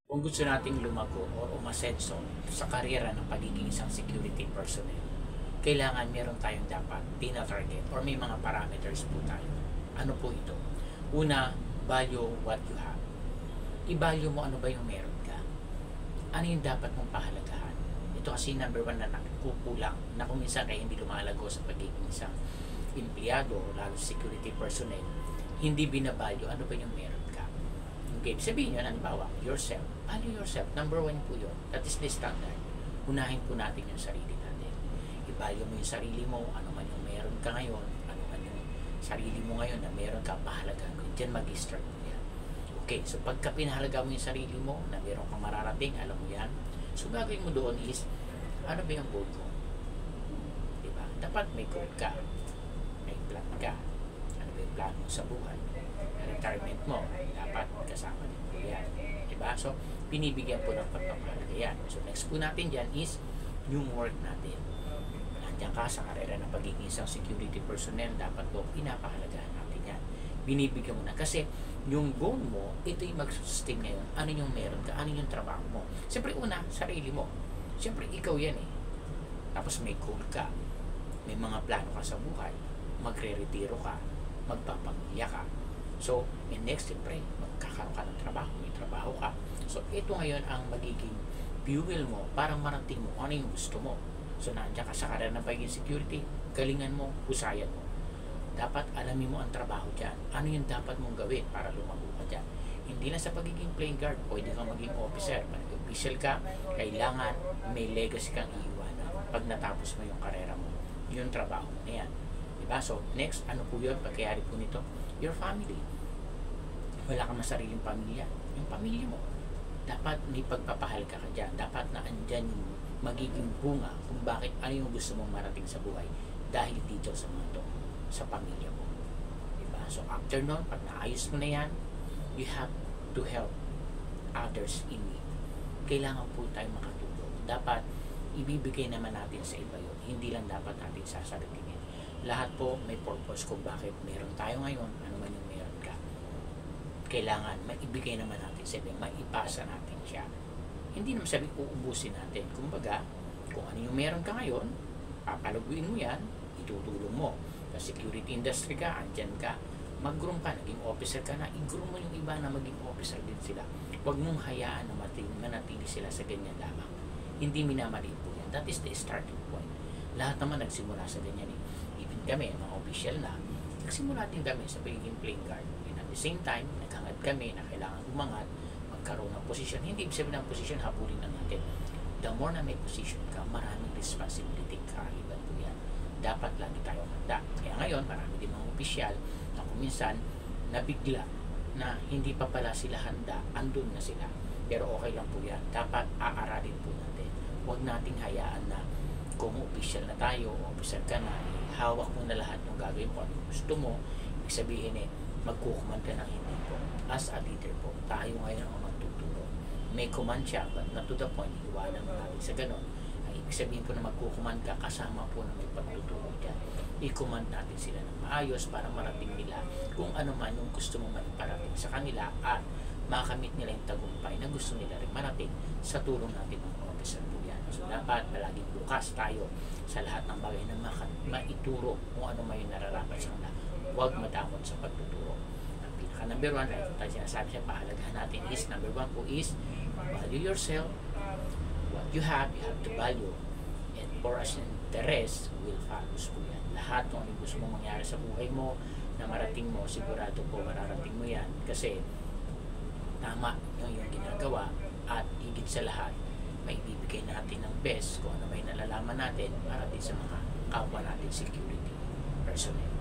Kung gusto nating lumago o umasenso sa karera ng pagiging isang security personnel, kailangan meron tayong dapat tina-target or may mga parameters po tayo. Ano po ito? Una, value what you have. I-value mo ano ba yung meron ka. Ano yung dapat mong pahalagahan. Ito kasi number one na nakukulang na kung minsan kayo hindi lumalago sa pagiging isang empleyado, lalo security personnel, hindi binavalue ano ba yung meron ka. Okay, sabihin nyo, halimbawa, yourself. Value yourself. Number one po yun. That is the standard. Unahin po natin yung sarili natin. I-value mo yung sarili mo, ano man yung meron ka ngayon, ano man yung sarili mo ngayon na meron ka, pahalagaan mo. Diyan mag-start mo yan. Okay, so pagka pinahalaga mo yung sarili mo, na meron kang mararating, alam mo yan. So gagawin mo doon is, ano ba yung goal mo? Diba? Dapat may goal ka. May plan ka. Ano ba yung plan mo sa buhay? Retirement mo, dapat kasama din po yan. Diba? So, binibigyan po ng pagpapahalaga yan. So, next po natin dyan is yung work natin. Nandiyan ka sa karera ng pagiging isang security personnel, dapat po pinapahalagahan natin yan. Binibigyan mo na. Kasi, yung goal mo, ito yung mag-sustain ngayon. Ano yung meron ka? Ano yung trabaho mo? Siyempre, una, sarili mo. Siyempre, ikaw yan eh. Tapos may goal ka. May mga plano ka sa buhay. Magre-retiro ka. Magpapamilya ka. So, and next, siyempre, magkakaroon ka ng trabaho, may trabaho ka. So, ito ngayon ang magiging fuel mo para marating mo ano yung gusto mo. So, nandiyan ka sa karera ng pagiging security, galingan mo, husayan mo. Dapat alamin mo ang trabaho dyan. Ano yung dapat mong gawin para lumago ka dyan. Hindi lang sa pagiging plain guard, pwede kang maging officer. Pag official ka, kailangan may legacy kang iiwanan pag natapos mo yung karera mo. Yung trabaho mo na yan. Diba? So, next, ano po yun? Pagkayari po nito, your family. Wala kang sariling pamilya. Yung pamilya mo. Dapat may pagpapahalaga ka dyan. Dapat na andyan yung magiging bunga kung bakit ano yung gusto mong marating sa buhay dahil dito sa mga to, sa pamilya mo. Diba? So after nun, pag naayos mo na yan, you have to help others in need. Kailangan po tayo makatulong. Dapat ibibigay naman natin sa iba yun. Hindi lang dapat natin sasalitingin. Lahat po may purpose kung bakit meron tayo ngayon, ano man yung meron ka. Kailangan maibigay naman natin sa iba, maipasa natin siya. Hindi naman sabi uubusin natin. Kumbaga, kung ano yung meron ka ngayon, papalaguin mo yan, itutulong mo. Sa security industry ka, andyan ka, mag-groom ka, naging officer ka na, i-groom mo yung iba na maging officer din sila. Huwag mong hayaan na manatili sila sa ganyan lamang. Hindi minamali po yan. That is the starting point. Lahat naman nagsimula sa ganyan eh. Even kami, mga official na, nagsimula din kami sa pagiging plain guard. And at the same time, naghangad kami na kailangan umangat, magkaroon ng posisyon. Hindi ibig sabihin ng posisyon, habulin na natin. The more na may position ka, maraming responsibility ka. Iban po yan. Dapat lagi tayo handa. Kaya ngayon, marami din mga opisyal na kuminsan nabigla na hindi pa pala sila handa, andun na sila. Pero okay lang po yan. Dapat aaralin po natin. Huwag nating hayaan na kung opisyal na tayo, officer ka na, hawak mo na lahat ng gagawin mo. Ano gusto mo, ibig sabihin magkukuman ka ng hindi po. As a leader po, tayo ngayon ang magtuturo. May command siya, but not to the point, iwanan mo natin sa ganon. Ang ibig sabihin po na magkukuman ka, kasama po na may pagtuturo dyan. I-command natin sila ng maayos para marating nila kung ano man yung gusto mong maiparating sa kanila at makamit nila yung tagumpay na gusto nila rin marating sa tulong natin ng officer po yan. So dapat palaging bukas tayo sa lahat ng bagay na maituro kung ano man yung nararapat sa kanila. Huwag madamot sa pagtuturo. Ang pinaka number one, ay tayo sinasabi siya, pahalagahan natin is, number one po is, value yourself. What you have to value. And for us, the rest will follow po yan. Lahat kung ano gusto mong mangyari sa buhay mo, na marating mo, sigurado po mararating mo yan. Kasi, tama yung ginagawa at higit sa lahat, may ibibigay natin ng best kung ano may nalalaman natin para din sa mga kapwa natin security personnel.